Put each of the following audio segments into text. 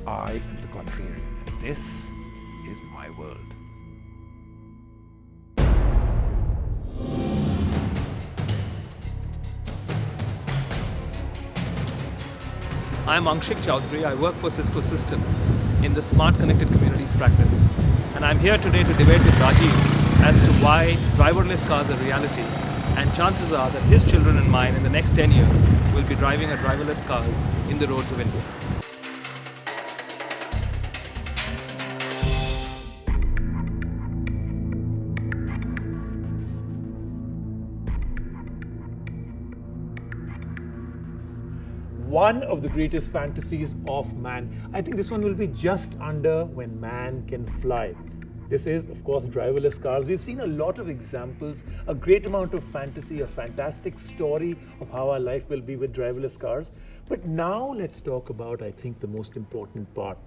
I am the contrarian, and this is my world. I'm Ankshik Chaudhary. I work for Cisco Systems in the Smart Connected Communities practice. And I'm here today to debate with Rajiv as to why driverless cars are reality. And chances are that his children and mine in the next 10 years will be driving a driverless cars in the roads of India. One of the greatest fantasies of man. I think this one will be just under when man can fly. This is, of course, driverless cars. We've seen a lot of examples, a great amount of fantasy, a fantastic story of how our life will be with driverless cars. But now let's talk about, I think, the most important part.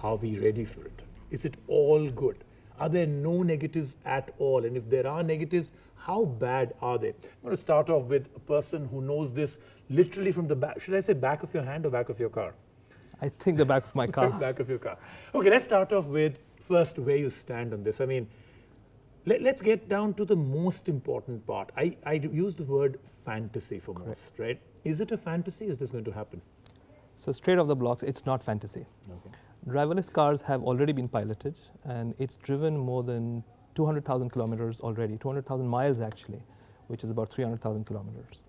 Are we ready for it? Is it all good? Are there no negatives at all? And if there are negatives, how bad are they? I'm going to start off with a person who knows this literally from the back. Should I say back of your hand or back of your car? I think the back of my car. Back of your car. Okay, let's start off with first where you stand on this. I mean, let's get down to the most important part. I use the word fantasy for most, right? Is it a fantasy? Is this going to happen? So straight off the blocks, it's not fantasy. Okay. Driverless cars have already been piloted, and it's driven more than 200,000 kilometers already, 200,000 miles actually, which is about 300,000 kilometers.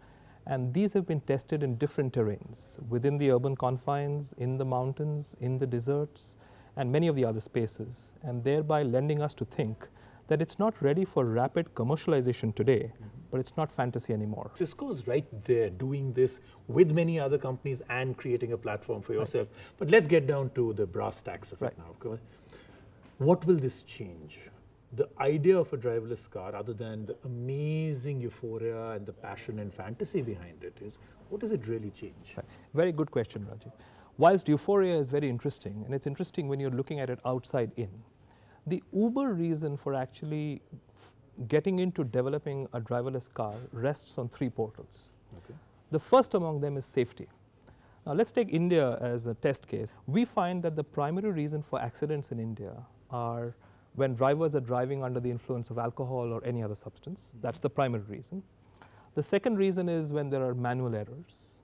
And these have been tested in different terrains, within the urban confines, in the mountains, in the deserts, and many of the other spaces, and thereby lending us to think that it's not ready for rapid commercialization today, but it's not fantasy anymore. Cisco's right there doing this with many other companies and creating a platform for yourself. But let's get down to the brass tacks of it now. Okay? What will this change? The idea of a driverless car, other than the amazing euphoria and the passion and fantasy behind it, is what does it really change? Right. Very good question, Rajiv. Whilst euphoria is very interesting, and it's interesting when you're looking at it outside in, the uber reason for actually getting into developing a driverless car rests on three portals. Okay. The first among them is safety. Now let's take India as a test case. We find that the primary reason for accidents in India are when drivers are driving under the influence of alcohol or any other substance. That's the primary reason. The second reason is when there are manual errors.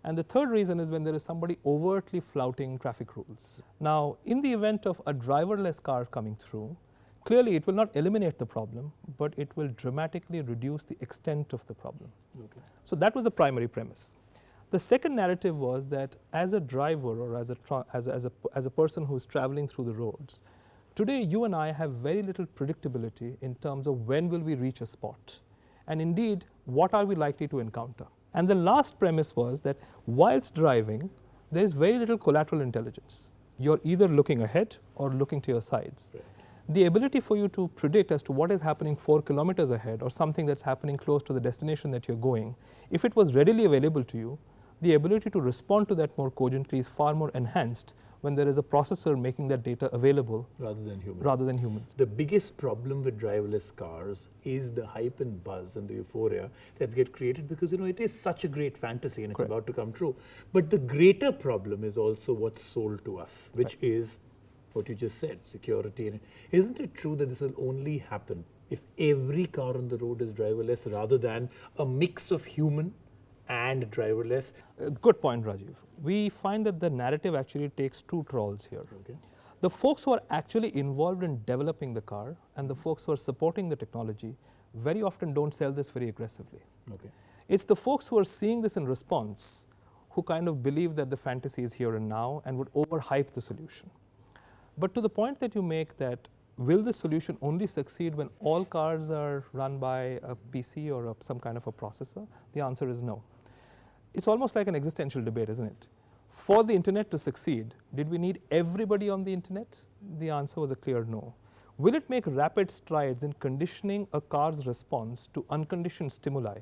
And the third reason is when there is somebody overtly flouting traffic rules. Now, in the event of a driverless car coming through, clearly it will not eliminate the problem, but it will dramatically reduce the extent of the problem. Okay. So that was the primary premise. The second narrative was that as a driver or as a person who's traveling through the roads, today you and I have very little predictability in terms of when will we reach a spot, and indeed what are we likely to encounter. And the last premise was that whilst driving, there is very little collateral intelligence. You're either looking ahead or looking to your sides. Right. The ability for you to predict as to what is happening 4 kilometers ahead or something that's happening close to the destination that you're going, if it was readily available to you, the ability to respond to that more cogently is far more enhanced when there is a processor making that data available Rather than humans. The biggest problem with driverless cars is the hype and buzz and the euphoria that get created because it is such a great fantasy and it's Correct. about to come true. But the greater problem is also what's sold to us, which is what you just said, security. And isn't it true that this will only happen if every car on the road is driverless rather than a mix of human and driverless? Good point, Rajiv. We find that the narrative actually takes two trolls here. Okay. The folks who are actually involved in developing the car and the folks who are supporting the technology very often don't sell this very aggressively. Okay. It's the folks who are seeing this in response who kind of believe that the fantasy is here and now and would overhype the solution. But to the point that you make that will the solution only succeed when all cars are run by a PC or some kind of a processor? The answer is no. It's almost like an existential debate, isn't it? For the internet to succeed, did we need everybody on the internet? The answer was a clear no. Will it make rapid strides in conditioning a car's response to unconditioned stimuli?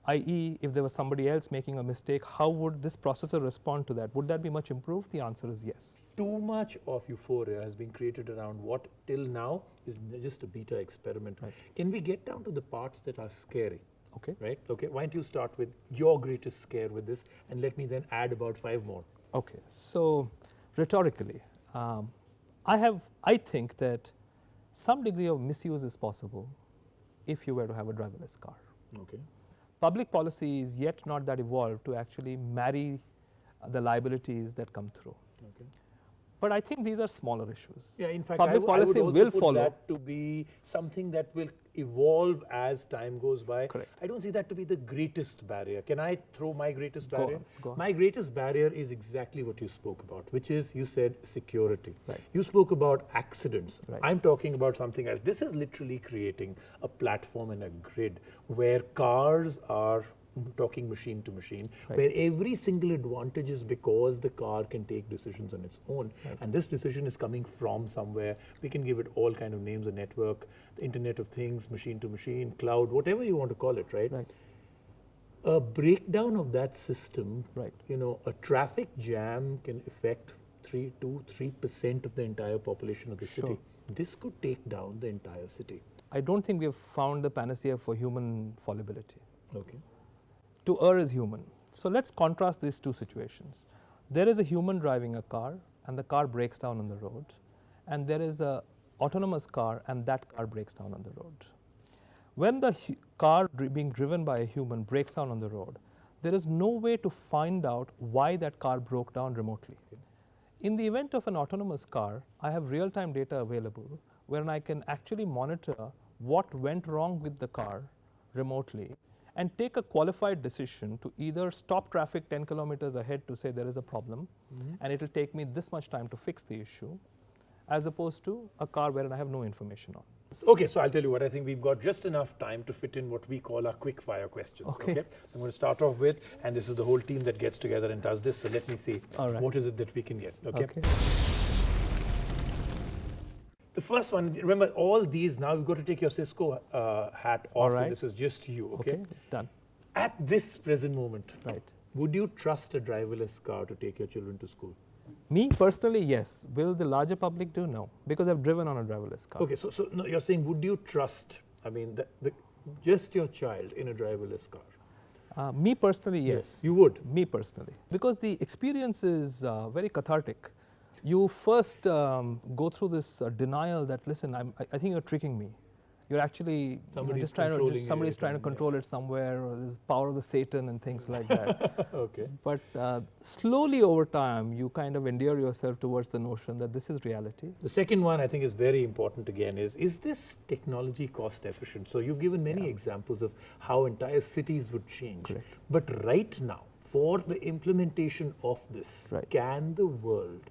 I.e., if there was somebody else making a mistake, how would this processor respond to that? Would that be much improved? The answer is yes. Too much of euphoria has been created around what till now is just a beta experiment. Right. Can we get down to the parts that are scary? Okay. Right? Okay. Why don't you start with your greatest scare with this and let me then add about 5 more. Okay. So rhetorically, I think that some degree of misuse is possible if you were to have a driverless car. Okay. Public policy is yet not that evolved to actually marry the liabilities that come through. Okay. But I think these are smaller issues. Yeah, in fact, public policy I would will also put follow. that to be something that will evolve as time goes by. Correct. I don't see that to be the greatest barrier. Can I throw my greatest Go barrier? on, go on. My greatest barrier is exactly what you spoke about, which is, you said security. Right. You spoke about accidents. Right. I'm talking about something else. This is literally creating a platform and a grid where cars are talking machine to machine, Right. where every single advantage is because the car can take decisions on its own. Right. And this decision is coming from somewhere. We can give it all kind of names, a network, the Internet of Things, machine to machine, cloud, whatever you want to call it, right? Right. A breakdown of that system, Right. you know, a traffic jam can affect 3% of the entire population of the Sure. city. This could take down the entire city. I don't think we have found the panacea for human fallibility. Okay. To err is human. So let's contrast these two situations. There is a human driving a car and the car breaks down on the road, and there is a autonomous car and that car breaks down on the road. When the car being driven by a human breaks down on the road, there is no way to find out why that car broke down remotely. Okay. In the event of an autonomous car, I have real-time data available wherein I can actually monitor what went wrong with the car remotely and take a qualified decision to either stop traffic 10 kilometers ahead to say there is a problem and it will take me this much time to fix the issue, as opposed to a car wherein I have no information on. Okay, so I'll tell you what, I think we've got just enough time to fit in what we call our quick fire questions. Okay. I'm going to start off with, and this is the whole team that gets together and does this, so let me see. All right. What is it that we can get, okay? Okay. The first one, remember all these, now you've got to take your Cisco hat off, right. and this is just you, okay? Done. At this present moment, Right. would you trust a driverless car to take your children to school? Me personally, yes. Will the larger public do? No, because I've driven on a driverless car. Okay, so no, you're saying, would you trust, I mean, just your child in a driverless car? Me personally, yes. You would? Me personally. Because the experience is very cathartic. You first go through this denial that, listen, I think you're tricking me. You're actually Somebody's just trying controlling to, somebody's trying to everything, control it somewhere, or there's power of the Satan and things like that. Okay. But slowly over time, you kind of endear yourself towards the notion that this is reality. The second one I think is very important again is this technology cost efficient? So you've given many examples of how entire cities would change. Correct. But right now, for the implementation of this, Right. can the world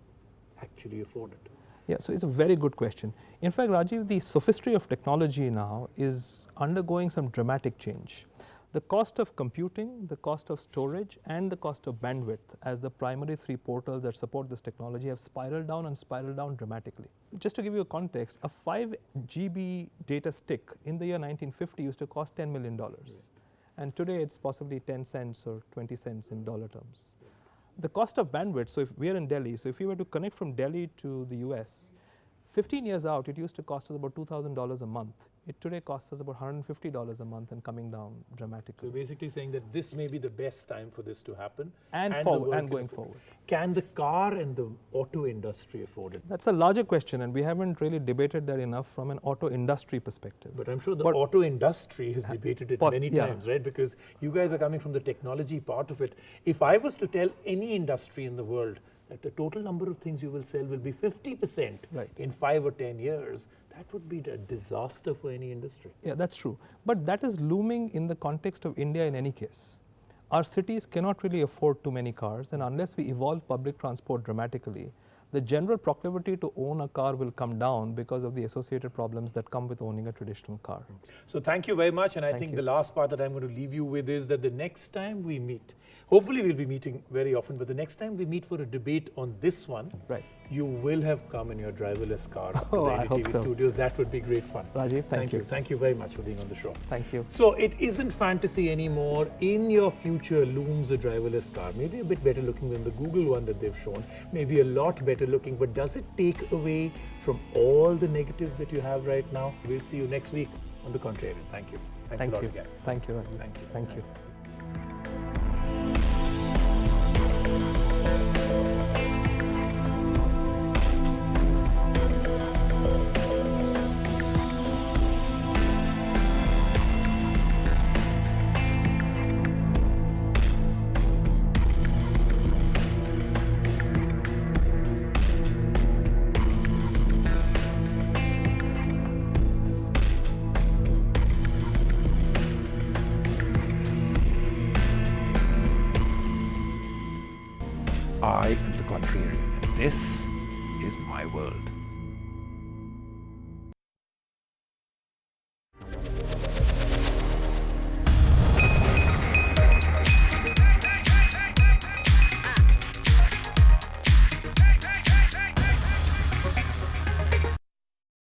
actually afford it? Yeah, so it's a very good question. In fact, Rajiv, the sophistry of technology now is undergoing some dramatic change. The cost of computing, the cost of storage, and the cost of bandwidth as the primary three portals that support this technology have spiraled down and spiraled down dramatically. Just to give you a context, a 5 GB data stick in the year 1950 used to cost $10 million. And today it's possibly 10 cents or 20 cents in dollar terms. The cost of bandwidth, so if we are in Delhi, so if you were to connect from Delhi to the US, 15 years out, it used to cost us about $2,000 a month. It today costs us about $150 a month and coming down So dramatically. basically saying that this may be the best time for this to happen. And the forward, world and can going afford it. forward. Can the car and the auto industry afford it? That's a larger question, and we haven't really debated that enough from an auto industry perspective. But I'm sure the But- auto industry has debated it many yeah. times, right? Because you guys are coming from the technology part of it. If I was to tell any industry in the world that the total number of things you will sell will be 50% Right. in 5 or 10 years, that would be a disaster for any industry. Yeah, that's true. But that is looming in the context of India in any case. Our cities cannot really afford too many cars, and unless we evolve public transport dramatically, the general proclivity to own a car will come down because of the associated problems that come with owning a traditional car. So thank you very much, and I Thank think you. the last part that I'm going to leave you with is that the next time we meet, hopefully we'll be meeting very often, but the next time we meet for a debate on this one, Right. you will have come in your driverless car to Oh, the I hope NDTV so. studios. That would be great fun. Rajiv, thank you. Thank you very much for being on the show. Thank you. So it isn't fantasy anymore. In your future looms a driverless car. Maybe a bit better looking than the Google one that they've shown. Maybe a lot better looking, but does it take away from all the negatives that you have right now? We'll see you next week on The Contrarian. Thank you. Thanks Thank a lot you. again. Thank you, Rajiv. Thank you. Thank you. I am the contrarian, and this is my world.